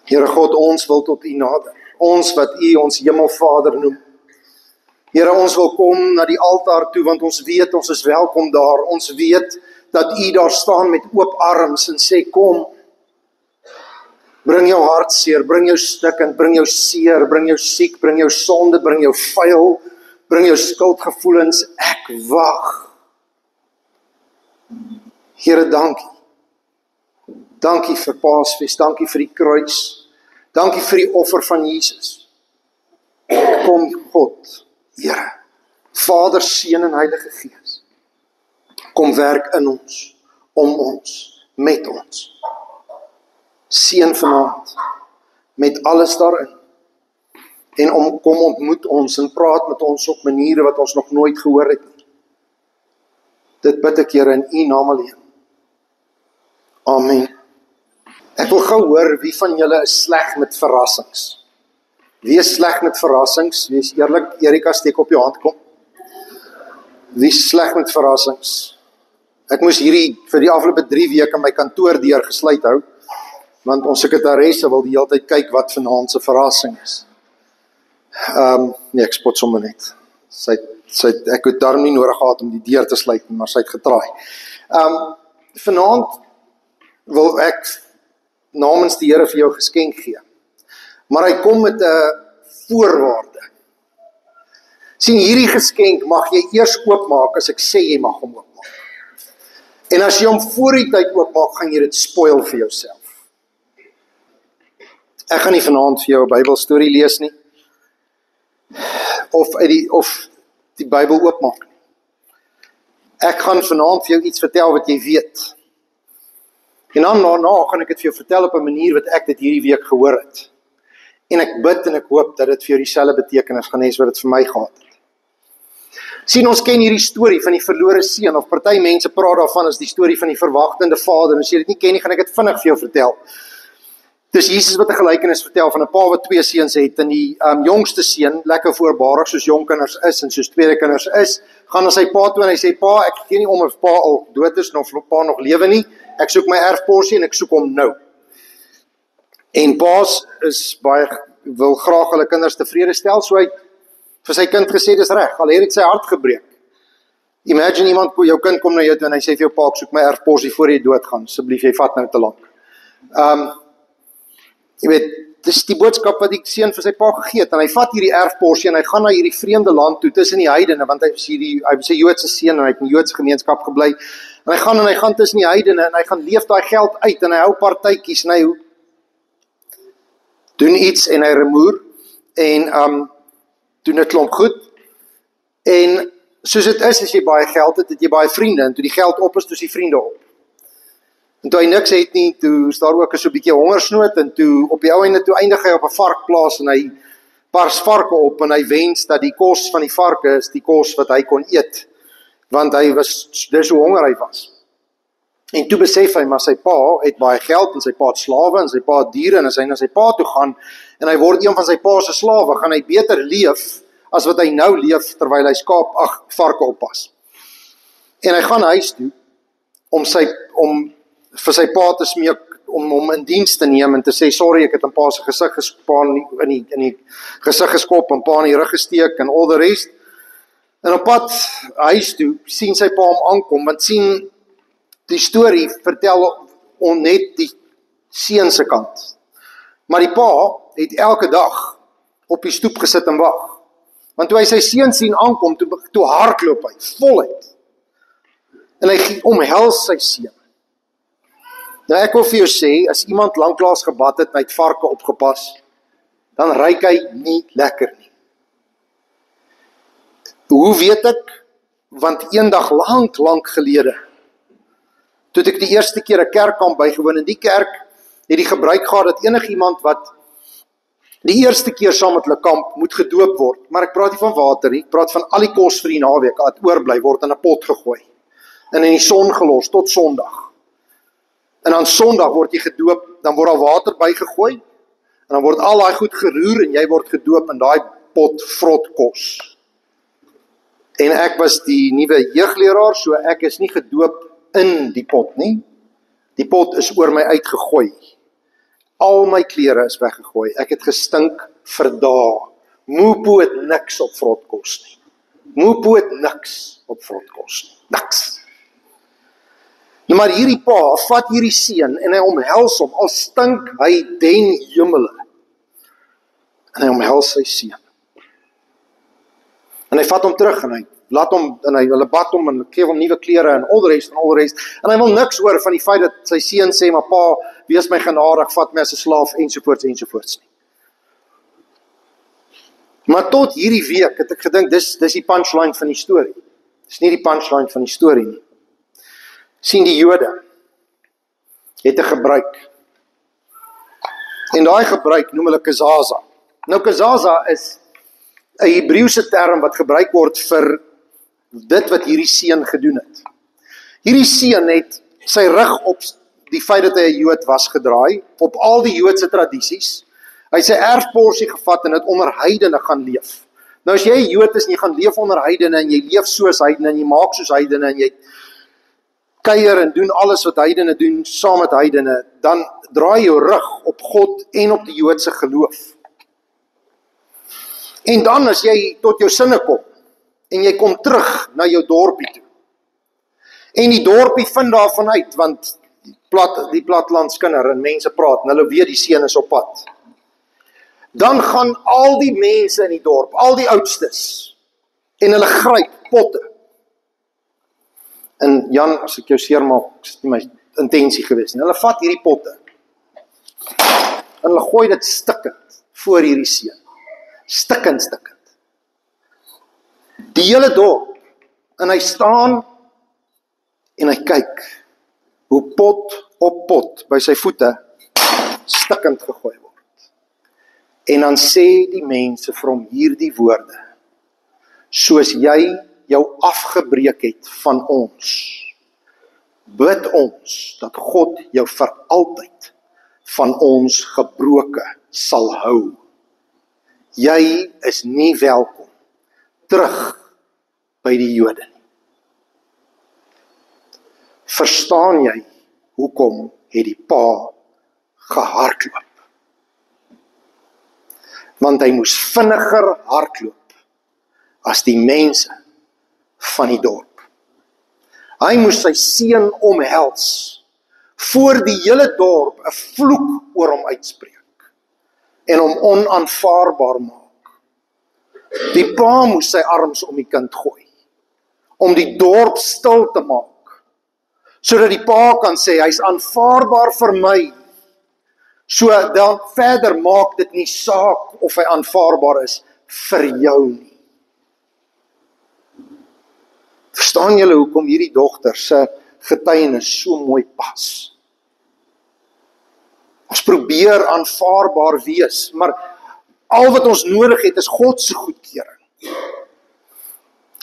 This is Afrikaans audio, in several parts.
Here God, ons wil tot U nader. Ons wat U ons Hemelvader noem. Here, ons wil kom na die altaar toe, want ons weet ons is welkom daar. Ons weet dat U daar staan met oop arms en sê, kom. Bring jou hartseer, bring jou stikkend, bring jou seer, bring jou siek, bring jou sonde, bring jou vuil, bring jou skuldgevoelens. Ek wag. Here, dankie. Dankie vir Paasfees, dankie vir die kruis, dankie vir die offer van Jesus. Kom God, Here, Vader, Seun en Heilige Gees, kom werk in ons, om ons, met ons. Seën vanaand, met alles daarin, en kom ontmoet ons en praat met ons op maniere wat ons nog nooit gehoor het nie. Dit bid ek, Here, in U naam alleen. Amen. Ek wil gou hoor, wie van julle is sleg met verrassings? Wie is sleg met verrassings? Wie is eerlik? Erika, steek op jou hand, kom. Wie is sleg met verrassings? Ek moes vir die afgelope 3 weke my kantoor deur gesluit hou, want ons sekretaresse wil die hele tyd kyk wat vanaand se verrassing is. Nee, ek spot sommer net. Ek het daarom nie nodig gehad om die deur te sluit, maar sy het getraai. Vanaand wil ek namens die Here vir jou geskenk gee. Maar hy kom met 'n voorwaarde. Sien, hierdie geskenk mag jy eers oopmaak as ek sê jy mag hom oopmaak. En as jy hom voor die tyd oopmaak, gaan jy dit spoil vir jouself. Ek gaan nie vanaand vir jou 'n Bybelstorie lees nie. Of die Bybel oopmaak nie. Ek gaan vanaand vir jou iets vertel wat jy weet. En dan daarna gaan ek dit vir jou vertel op 'n manier wat ek dit hierdie week gehoor het. En ek bid en ek hoop dat dit vir jou dieselfde betekenis gaan hê as wat dit vir my gehad het. Sien, ons ken hierdie storie van die verlore seun, of party mense praat daarvan as die storie van die verwagtende vader. En as jy dit nie ken nie, gaan ek dit vinnig vir jou vertel. Dis Jesus wat 'n gelykenis vertel van 'n pa wat 2 seuns het, en die jongste seun, lekker voorbarig soos jong kinders is en soos tweede kinders is, gaan na sy pa toe en hy sê, pa, ek gee nie om of pa al dood is of pa nog lewe nie, ek soek my erfporsie en ek soek hom nou. En pa's wil graag hulle kinders tevrede stel, so hy vir sy kind gesê, dis reg, al het sy hart gebreek. Imagine iemand, jou kind kom na jou toe en hy sê vir jou pa, ek soek my erfporsie voor jy doodgaan, asseblief, jy vat nou te lank. Jy weet, dis die boodskap wat die seun vir sy pa gegee het, en hy vat hierdie erfporsie en hy gaan na hierdie vreemde land toe, tussen die heidene, want hy was 'n Joodse seun en hy het in die Joodse gemeenskap gebly, en hy gaan tussen die heidene en hy gaan leef daai geld uit en hy hou partytjies en hy doen iets en hy remoer en doen 'n klomp goed, en soos dit is, as jy baie geld het jy baie vriende, en toe die geld op is, toe is die vriende op. En toe hy niks het nie, toe is daar ook so 'n bietjie hongersnood, en toe op die ou einde toe eindig hy op 'n varkplaas, en hy pars varke op, en hy wens dat die kos van die varke is die kos wat hy kon eet, want dis hoe honger hy was. En toe besef hy, maar sy pa het baie geld, en sy pa het slawe, en sy pa het diere, en as hy na sy pa toe gaan, en hy word een van sy pa se slawe, gaan hy beter leef, as wat hy nou leef, terwyl hy varke oppas. En hy gaan huis toe, om vir sy pa te smeek, om hom in diens te neem, en te sê, sorry, ek het in pa se gesig in die gesig geskop, en pa in die rug gesteek, en all the rest. En op pad huis toe, sien sy pa hom aankom, want sien, die storie vertel net die seun se kant. Maar die pa het elke dag op die stoep gesit en wag. Want toe hy sy seun sien aankom, toe hardloop hy, voluit. En hy omhels sy seun. Nou ek wil vir jou sê, as iemand lanklaas gebad het, en hy het varke opgepas, dan ruik hy nie lekker nie. Hoe weet ek? Want eendag lank gelede, toe het ek die eerste keer 'n kerkkamp bygewoon, en die kerk het die gebruik gehad dat enigiemand wat die eerste keer saam met hulle kamp moet gedoop word, maar ek praat nie van water nie, ek praat van al die kos vir die naweek, wat oorbly word in 'n pot gegooi, en in die son gelos, tot Sondag. En aan Sondag word jy gedoop, dan word daar water bygegooi, en dan word al daai goed geroer, en jy word gedoop in daai pot vrot kos. En ek was die nuwe jeugleraar, so ek is nie gedoop in die pot nie. Die pot is oor my uitgegooi. Al my klere is weggegooi. Ek het gestink vir dae. Moepo het niks op vrotkos nie. Moepo het niks op vrotkos nie. Niks. Nou maar hierdie pa vat hierdie seun en hy omhels hom, al stink hy den hemele. En hy omhels sy seun. En hy vat hom terug en hy laat hom, en hulle bad hom en gee hom nuwe klere en al die rest. En hy wil niks hoor van die feit dat sy seun sê, maar pa, wees my genadig, vat my as 'n slaaf, ensovoorts nie. Maar tot hierdie week het ek gedink, dis die punchline van die storie. Dis nie die punchline van die storie nie. Sien, die Jode het 'n gebruik. En daai gebruik noem hulle kazaza. Nou kazaza is 'n Hebreëse term wat gebruik word vir dit wat hierdie seun gedoen het. Hierdie seun het sy rug op die feit dat hy 'n Jood was gedraai, op al die Joodse tradisies. Hy het sy erfporsie gevat en het onder heidene gaan leef. Nou as jy 'n Jood is en jy gaan leef onder heidene en jy leef soos heidene en jy maak soos heidene en jy kuier en doen alles wat heidene doen saam met heidene, dan draai jou rug op God en op die Joodse geloof. En dan as jy tot jou sinne kom en jy kom terug na jou dorpie toe. En die dorpie vind daarvan uit, want die platlandskinder en mense praat en hulle weet die seun is op pad. Dan gaan al die mense in die dorp, al die oudstes, en hulle gryp potte. En Jan, as ek jou seermaak, is nie my intensie gewees nie. Hulle vat hierdie potte en hulle gooi dit stikkend voor hierdie seun. Stikkend. Die hele dorp, en hy staan en hy kyk hoe pot op pot by sy voete stikkend gegooi word. En dan sê die mense vir hom hierdie woorde: soos jy jou afgebreek het van ons, bid ons dat God jou vir altyd van ons gebroke sal hou. Jy is nie welkom terug by die Jode nie. Verstaan jy hoekom het die pa gehardloop? Want hy moes vinniger hardloop as die mense van die dorp. Hy moes sy seun omhels voor die hele dorp 'n vloek oor hom uitspreek en hom onaanvaarbaar maak. Die pa moes sy arms om die kind gooi om die dorp stil te maak, sodat die pa kan sê hy's aanvaarbaar vir my. So dan verder maak dit nie saak of hy aanvaarbaar is vir jou nie. Verstaan julle hoekom hierdie dogter se getuienis so mooi pas? Ons probeer aanvaarbaar wees, maar al wat ons nodig het is God se goedkeuring.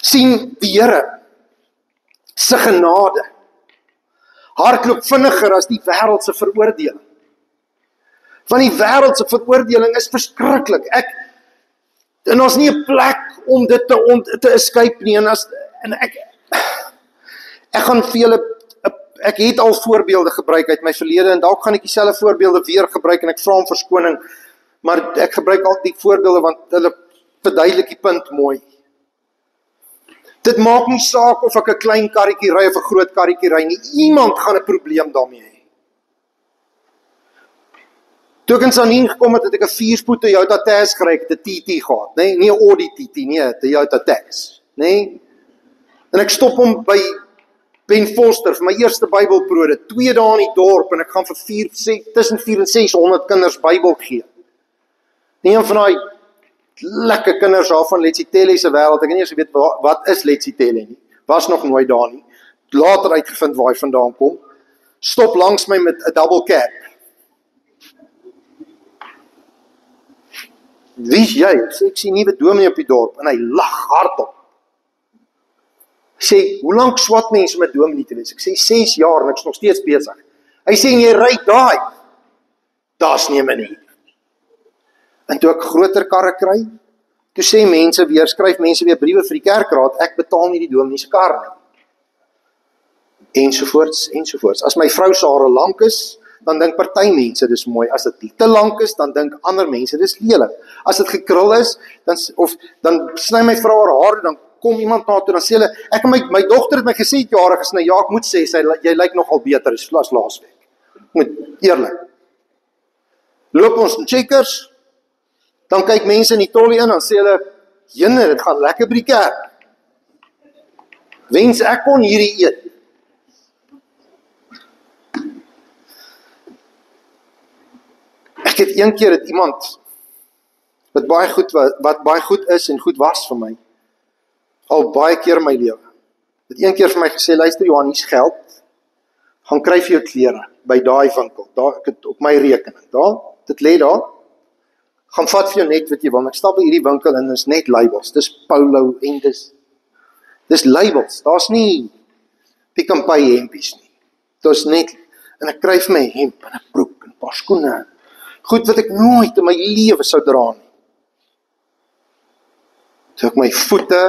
Sien, die Here se genade hardloop vinniger as die wêreld se veroordeling. Want die wêreld se veroordeling is verskriklik. En ons nie 'n plek om dit te escape nie. En ek gaan vir julle, ek het al voorbeelde gebruik uit my verlede, en dalk gaan ek dieselfde voorbeelde weer gebruik, en ek vra om verskoning, maar ek gebruik altyd die voorbeelde, want hulle verduidelik die punt mooi. Dit maak nie saak of ek 'n klein karretjie ry of 'n groot karretjie ry nie, iemand gaan 'n probleem daarmee hê. Toe ek in Sanien gekom het, het ek 'n 4-spoed Toyota Tazz gery, ek het 'n TT gehad, nie 'n Audi TT nie, 'n Toyota Tazz, nie? En ek stop hom by Ben Foster vir my eerste Bybelprode, 2 dae in die dorp, en ek gaan vir tussen 400 en 600 kinders Bybel gee. Nie een van daai lekker kinders daarvan Letsitele se wêreld, ek het nie eens geweet wat is Letsitele nie, was nog nooit daar nie, later uitgevind waar hy vandaan kom, stop langs my met 'n double cab. Wie is jy? Ek sien nuwe dominee op die dorp, en hy lag hardop. Hy sê, hoe lank swat mense met dominee te wees? Ek sê, 6 jaar, en ek is nog steeds besig. Hy sê, en jy ry daai, daar's nie 'n manier. En toe ek groter karre kry, toe sê mense weer, skryf mense weer briewe vir die kerkraad, ek betaal nie die dominee se kar nie. Ensovoorts. As my vrou se hare lank is, dan dink party mense dis mooi. As dit nie te lank is, dan dink ander mense dis lelik. As dit gekrul is, dan sny my vrou haar hare, dan kom iemand na toe, dan sê hulle, ek en my dogter het my gesê het jare gesny, ja, ek moet sê, jy lyk nogal beter as laasweek. Ek moet eerlik. Loop ons in Checkers, dan kyk mense in die trollie in, dan sê hulle, jene, dit gaan lekker by die kerk. Wens ek kon hierdie eet. Ek het een keer het iemand, wat baie goed is en goed was vir my, al baie keer in my lewe, het een keer vir my gesê, luister Johan, hier's geld, gaan kry vir jou klere, by daai winkel, daar, ek het op my rekening, daar, dit lê daar, gaan vat vir jou net wat jy wil, ek stap by hierdie winkel en is net labels, dis Polo en dis labels, daar's nie Pick n Pay hempies nie, daar's net, en ek kry vir my hemp, en 'n broek, en 'n paar skoene, goed wat ek nooit in my lewe sou dra nie. Toe ek my voete,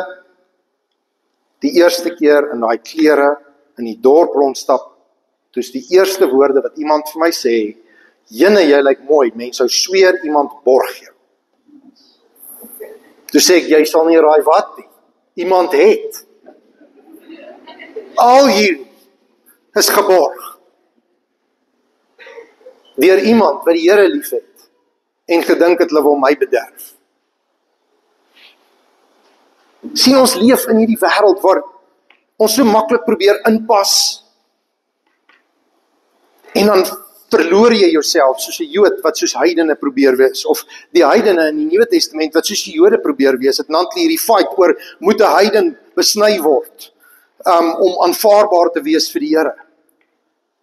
die eerste keer in daai klere, in die dorp rondstap, toe is die eerste woorde wat iemand vir my sê, jene, jy lyk mooi, mense sou sweer iemand borg jou. Toe sê ek, jy sal nie raai wat nie, iemand het. Al hier is geborg. Deur iemand wat die Here lief het, en gedink het hulle wil my bederf. Sien, ons leef in hierdie wêreld waar ons so maklik probeer inpas, en dan verloor jy jouself soos 'n Jood wat soos heidene probeer wees, of die heidene in die Nuwe Testament wat soos die Jode probeer wees, het nantie hierdie fight oor, moet 'n heiden besny word, om aanvaarbaar te wees vir die Here.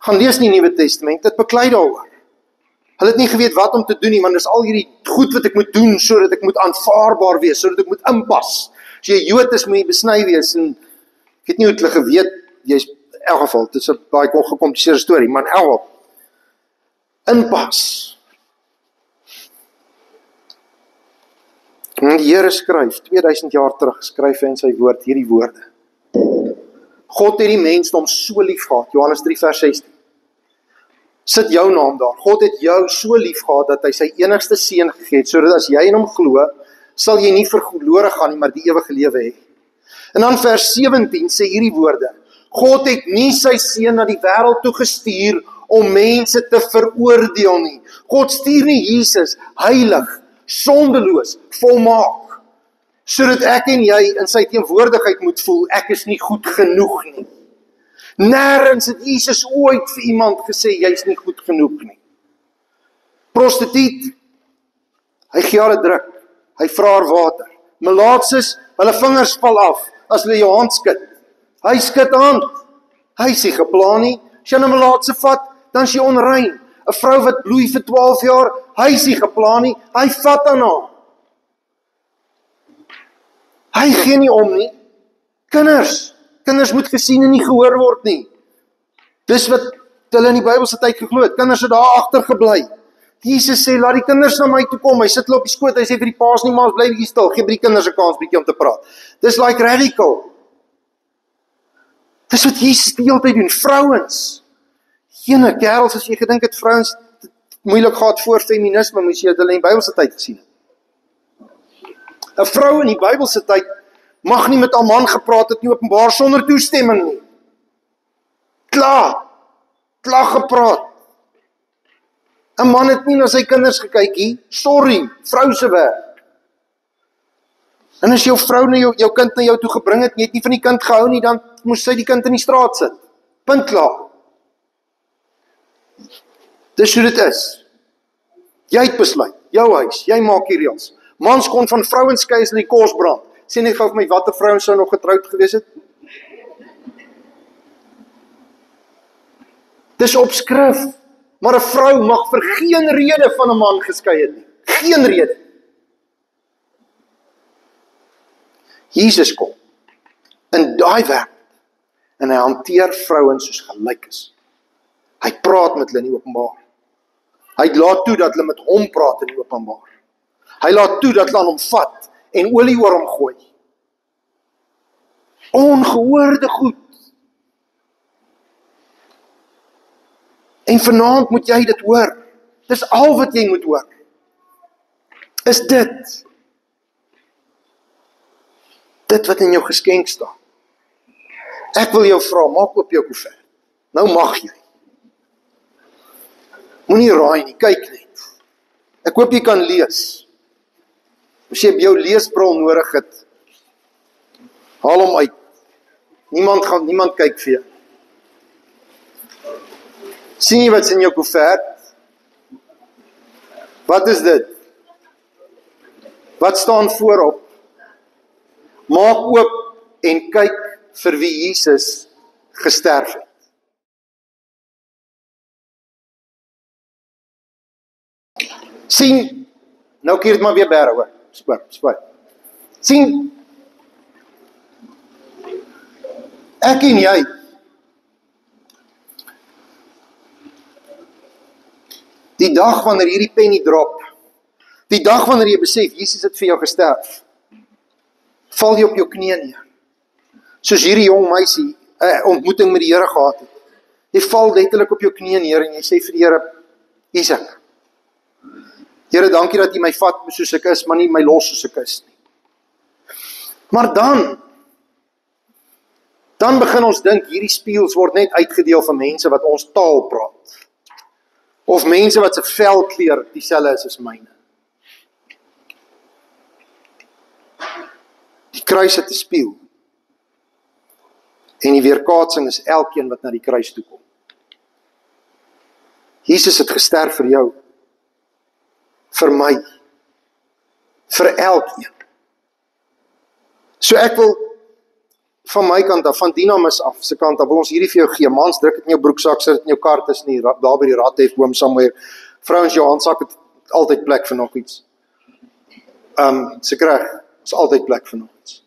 Gaan lees die Nuwe Testament, dit beklei daaroor. Hulle het nie geweet wat om te doen nie, want dis al hierdie goed wat ek moet doen, sodat ek moet aanvaarbaar wees, sodat ek moet inpas. As jy 'n Jood is, moet jy besny wees, en ek weet nie hoe het hulle geweet, jy's in elk geval, dit is 'n baie gecompliseerde storie, maar in elk geval, inpas. En die Here skryf, 2000 jaar terug, skryf hy in sy woord, hierdie woorde. God het die mensdom so lief gehad, Johannes 3 vers 16. Sit jou naam daar. God het jou so lief gehad, dat hy sy enigste seun gegee het, sodat as jy in hom glo, sal jy nie verlore gaan nie, maar die ewige lewe hê. En dan vers 17 sê hierdie woorde, God het nie sy seun na die wêreld toe gestuur, om mense te veroordeel nie. God stuur nie Jesus, heilig, sondeloos, volmaak, sodat ek en jy in sy teenwoordigheid moet voel, ek is nie goed genoeg nie. Nêrens het Jesus ooit vir iemand gesê, jy is nie goed genoeg nie. Prostituut, hy gee haar 'n druk, hy vra haar water. Melaatses, hulle vingers val af, as hulle jou hand skud. Hy skud hand, hy is nie geplan nie. As jy 'n melaatse vat, dan is jy onrein. 'n Vrou wat bloei vir 12 jaar, hy is nie geplan nie, hy vat aan haar. Hy gee nie om nie. Kinders moet gesien en nie gehoor word nie. Dis wat hulle in die Bybelse tyd geglo het. Kinders het daar agter gebly. Jesus sê, laat die kinders na my toe kom. Hy sit hulle op die skoot, hy sê vir die paas nie, maar bly bietjie stil, gee by die kinders 'n kans bietjie om te praat. Dis like radical. Dis wat Jesus die hele tyd doen. Vrouens, jene kerels, as jy gedink het vrouens moeilik gehad voor feminisme, moes jy dit hulle in die Bybelse tyd gesien het. 'n Vrou in die Bybelse tyd mag nie met 'n man gepraat het nie openbaar sonder toestemming nie. Klaar gepraat. 'n Man het nie na sy kinders gekyk nie. Sorry, vrou se werk. En as jou vrou na jou kind na jou toe gebring het, jy het nie van die kind gehou nie, dan moes sy die kind in die straat sit. Punt klaar. Dis hoe dit is. Jy het besluit, jou huis, jy maak die reëls. Mans kon van vrouens skei as hulle die kos brand. Sê net gou vir my, watter vrouens sou nog getroud gewees het? Dis op skrif. Maar 'n vrou mag vir geen rede van 'n man geskei het nie. Geen rede. Jesus kom in daai wêreld en hy hanteer vrouens soos gelyk is. Hy praat met hulle in die openbaar. Hy laat toe dat hulle met hom praat in die openbaar. Hy laat toe dat hulle aan hom vat en olie oor hom gooi. Ongehoorde goed. En vanaand moet jy dit hoor. Dis al wat jy moet hoor. Is dit wat in jou geskenk staan. Ek wil jou vra, maak oop jou koevert. Nou mag jy. Moenie raai nie, kyk net. Ek hoop jy kan lees. As jy jou leesbril nodig het, haal hom uit. Niemand kyk vir jou. Sien jy wat's in jou koevert? Wat is dit? Wat staan voorop? Maak oop en kyk vir wie Jesus gesterf het. Sien, nou keer dit maar weer bære hoor. Spoor. Sien, ek en jy, die dag wanneer hierdie penny drop, die dag wanneer jy besef, Jesus het vir jou gesterf, val jy op jou knieë neer. Soos hierdie jong meisie, ontmoeting met die Here gehad het. Jy val letterlik op jou knieë neer en jy sê vir die Here, hier's ek. Here, dankie dat jy my vat soos ek is, maar nie my los soos ek is nie. Maar dan begin ons dink, hierdie spieëls word net uitgedeel vir mense wat ons taal praat. Of mense wat se velkleur dieselfde is as myne. Die kruis het 'n spieël. En die weerkaatsing is elkeen wat na die kruis toe kom. Jesus het gesterf vir jou, vir my, vir elkeen. So ek wil van my kant af, van Dynamis af, se kant af, wil ons hierdie vir jou gee. Mans, druk dit in jou broeksak, sit dit in jou kar tussen nie, daar by die Radhef boom somewhere. Vrouens, jou handsak het altyd plek vir nog iets. Seker reg, is altyd plek vir nog iets.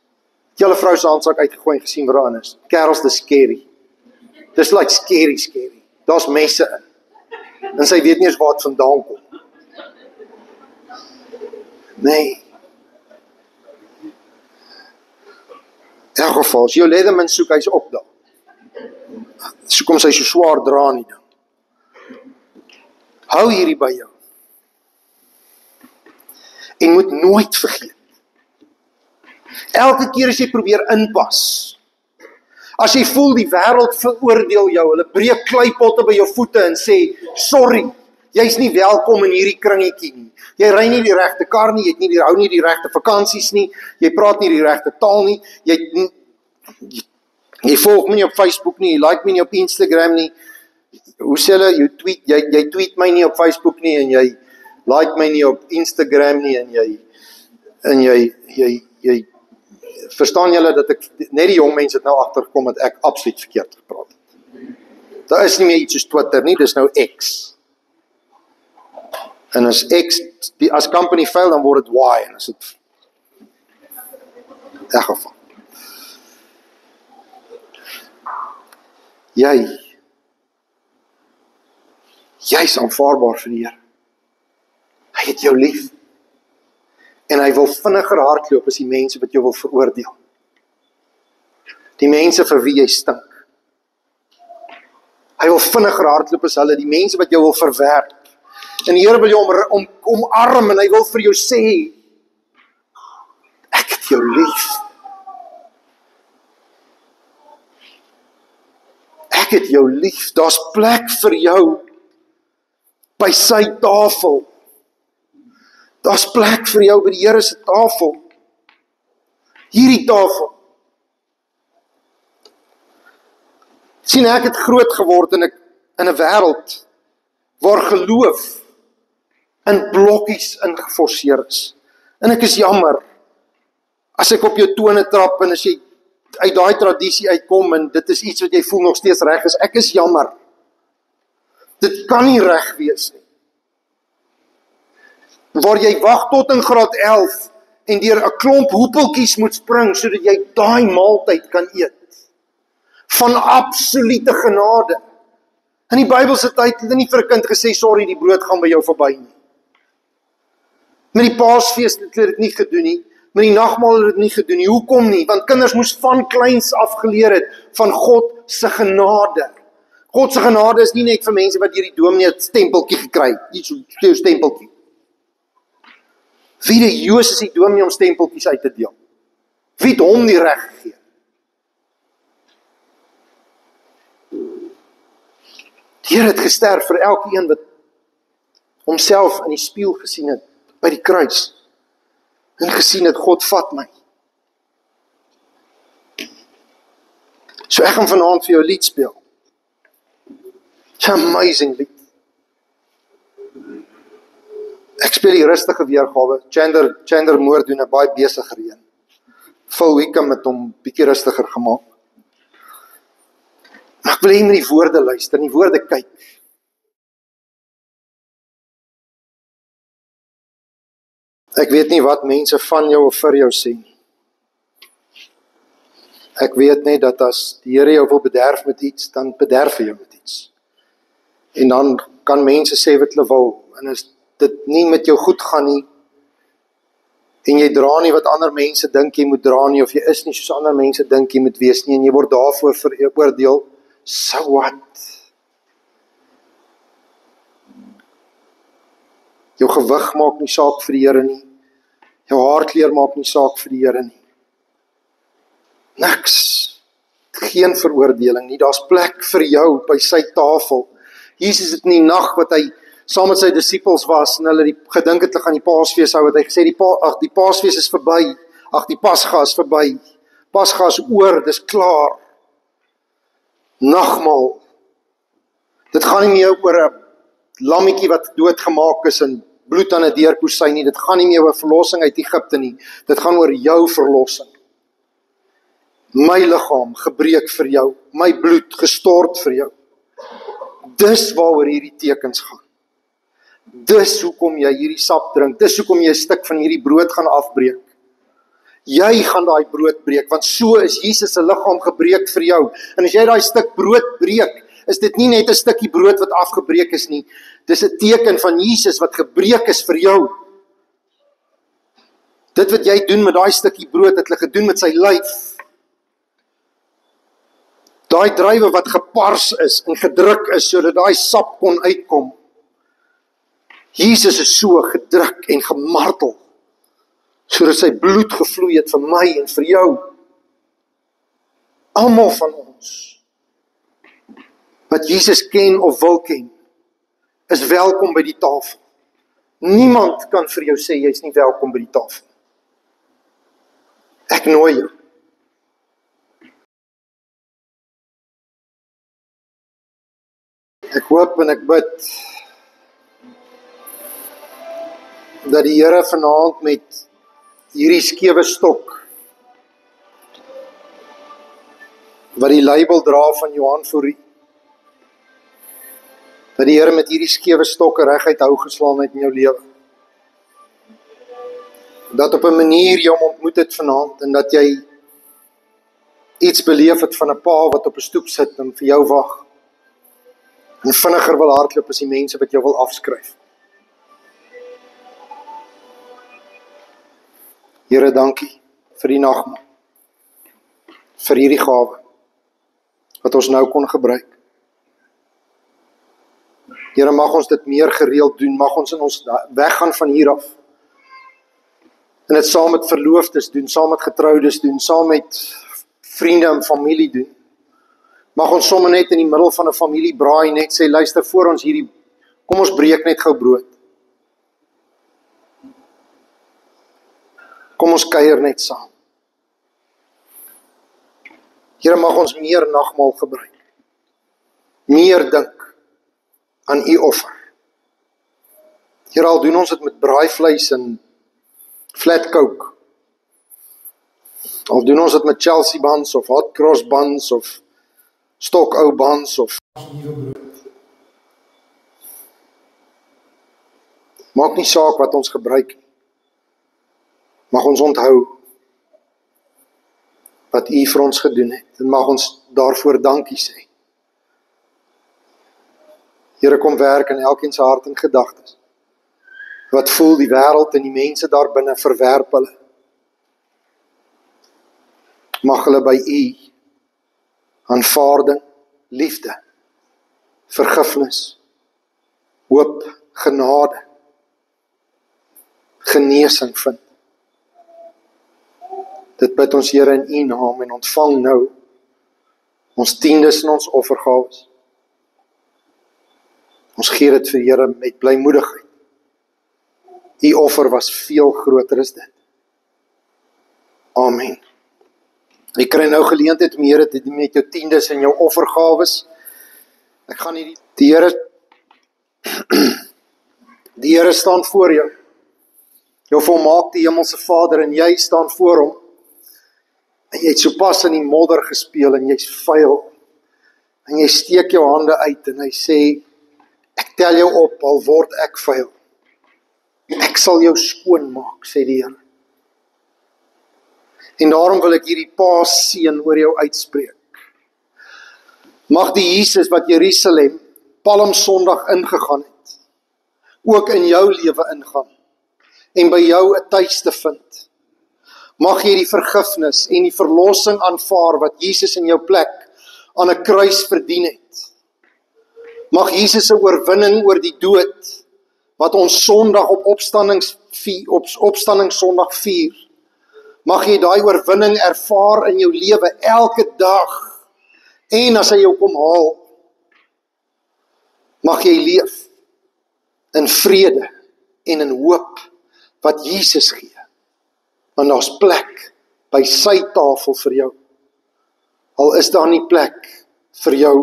Julle vrou se handsak uitgegooi en gesien wat daarin is. Kerels, dis scary. Dis like scary. Daar's messe in. En sy weet nie eens waar het vandaan kom. Nee. In elk geval, as jou Leatherman soek, hy's op daar. So kom sy so swaar dra nie dan. Hou hierdie by jou. En moet nooit vergeet. Elke keer as jy probeer inpas, as jy voel die wêreld veroordeel jou, hulle breek kleipotte by jou voete en sê, sorry, jy's nie welkom in hierdie kringetjie nie. Jy ry nie die regte kar nie, jy hou nie die regte vakansies nie, jy praat nie die regte taal nie, jy volg my nie op Facebook nie, jy like my nie op Instagram nie, hoe sê hulle, jy tweet my nie op Facebook nie, en jy like my nie op Instagram nie, en jy verstaan julle dat ek, net die jong mense het nou agtergekom dat ek absoluut verkeerd gepraat het. Daar is nie meer iets soos Twitter nie, dis nou X. En as X, as company fail, dan word het Y, en as het in geval. Jy is aanvaarbaar vir die Here. Hy het jou lief. En hy wil vinniger hardloop as die mense wat jou wil veroordeel. Die mense vir wie jy stink. Hy wil vinniger hardloop as hulle, die mense wat jou wil verwerp. En die Here wil jou omarm en hy wil vir jou sê, ek het jou lief. Ek het jou lief. Daar's plek vir jou by sy tafel. Daar's plek vir jou by die Here se tafel. Hierdie tafel. Sien, ek het groot geword in 'n wêreld waar geloof in blokkies ingeforseer is. En ek is jammer as ek op jou tone trap en as jy uit daai tradisie uitkom en dit is iets wat jy voel nog steeds reg is. Ek is jammer. Dit kan nie reg wees nie. Waar jy wag tot in graad 11 en deur 'n klomp hoepeltjies moet spring sodat jy daai maaltyd kan eet. Van absolute genade. In die Bybelse tyd het hulle nie vir 'n kind gesê, sorry, die brood gaan by jou verby nie. Met die Paasfees het hulle dit nie gedoen nie. Met die nagmaal het hulle dit nie gedoen nie. Hoekom nie? Want kinders moes van kleins af geleer het van God se genade. God se genade is nie net vir mense wat hierdie dominee 'n stempeltjie gekry het. Hier so 'n stempeltjie. Wie die Joos is die dominee om stempeltjies uit te deel? Wie het hom die reg gegee? Die Here het gesterf vir elkeen wat homself in die spieël gesien het by die kruis en gesien het God vat my. So ek gaan vanaand vir jou 'n lied speel. It's an amazing lied. Ek speel die rustige weergawe. Chandler Moore doen 'n baie besige een. Phil Wickham het hom bietjie rustiger gemaak. Maar ek wil hê jy moet die woorde luister, die woorde kyk. Ek weet nie wat mense van jou of vir jou sê nie. Ek weet net dat as die Here jou wil bederf met iets, dan bederf hy jou met iets. En dan kan mense sê wat hulle wil, en as dit nie met jou goed gaan nie, en jy dra nie wat ander mense dink jy moet dra nie, of jy is nie soos ander mense dink jy moet wees nie, en jy word daarvoor veroordeel, so what? Jou gewig maak nie saak vir die Here nie, jou haarkleur maak nie saak vir die Here nie. Niks, geen veroordeling nie, daar's plek vir jou by sy tafel. Jesus het in die nag wat hy saam met sy disippels was, en hulle gedink het hulle gaan die Paasfees hou, het hy gesê, die Paasfees is verby, die Pasga is verby, Pasga is oor, dis klaar. Nagmaal, dit gaan nie meer oor 'n lammetjie wat doodgemaak is en bloed aan 'n deurpoesy nie, dit gaan nie meer oor verlossing uit Egipte nie, dit gaan oor jou verlossing. My liggaam gebreek vir jou, my bloed gestort vir jou. Dis waaroor hierdie tekens gaan. Dis hoekom jy hierdie sap drink, dis hoekom jy 'n stuk van hierdie brood gaan afbreek. Jy gaan daai brood breek, want so is Jesus se liggaam gebreek vir jou. En as jy daai stuk brood breek, is dit nie net 'n stukkie brood wat afgebreek is nie, dis 'n teken van Jesus wat gebreek is vir jou. Dit wat jy doen met daai stukkie brood, het hulle gedoen met sy lyf. Daai druiwe wat gepars is en gedruk is, sodat daai sap kon uitkom. Jesus is so gedruk en gemartel, sodat sy bloed gevloei het vir my en vir jou. Almal van ons, wat Jesus ken of wil ken, is welkom by die tafel. Niemand kan vir jou sê, jy is nie welkom by die tafel. Ek nooi jou. Ek hoop en ek bid dat die Here vanaand met hierdie skewe stok wat die label dra van Johan Fourie, dat die Here met hierdie skewe stokke reguit hou geslaan het in jou lewe. Dat op 'n manier jy hom ontmoet het vanaand en dat jy iets beleef het van 'n pa wat op 'n stoep sit en vir jou wag. En vinniger wil hardloop as die mense wat jou wil afskryf. Here, dankie vir die nagmaal, vir hierdie gawe wat ons nou kon gebruik. Here, mag ons dit meer gereeld doen, mag ons in ons weggaan van hier af en dit saam met verloofdes doen, saam met getroudes doen, saam met vriende en familie doen. Mag ons sommer net in die middel van 'n familiebraai net sê, luister, voor ons hierdie, kom ons breek net gou brood. Kom ons kuier net saam. Here, mag ons meer nagmaal gebruik. Meer dink aan u offer. Here, al doen ons dit met braaivleis en flat coke. Al doen ons dit met Chelsea buns of hot cross buns of stokou buns of maak nie saak wat ons gebruik nie. Mag ons onthou wat u vir ons gedoen het en mag ons daarvoor dankie sê. Here, kom werk in elkeen se hart en gedagtes. Wat voel die wêreld en die mense daar binne verwerp hulle. Mag hulle by u aanvaarding, liefde vergifnis, hoop, genade, genesing vind. Dit bid ons Here in U naam en ontvang nou ons tiendes en ons offergawes. Ons gee dit vir Here met blymoedigheid. U offer was veel groter as dit. Amen. Jy kry nou geleentheid om Here te dien met jou tiendes en jou offergawes. Ek gaan hierdie die Here staan voor jou. Jou volmaakte hemelse Vader en jy staan voor hom. En jy het sopas in die modder gespeel en jy's vuil. En jy steek jou hande uit en hy sê, ek tel jou op, al word ek vuil. Ek sal jou skoon maak, sê die Here. En daarom wil ek hierdie Paasseën oor jou uitspreek. Mag die Jesus wat Jerusalem Palmsondag ingegaan het, ook in jou lewe ingaan en by jou 'n tuiste vind. Mag jy die vergifnis en die verlossing aanvaar wat Jesus in jou plek aan 'n kruis verdien het. Mag Jesus se oorwinning oor die dood wat ons Sondag op opstandingssondag vier, mag jy daai oorwinning ervaar in jou lewe elke dag. En as hy jou kom haal, mag jy leef in vrede en in hoop wat Jesus gee. Want daar's plek by sy tafel vir jou. Al is daar nie plek vir jou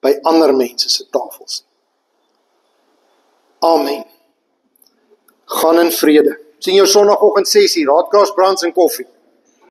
by ander mense se tafels. Amen. Gaan in vrede. Sien jou Sondagoggend 6:00, Raadkraas, Brands en koffie.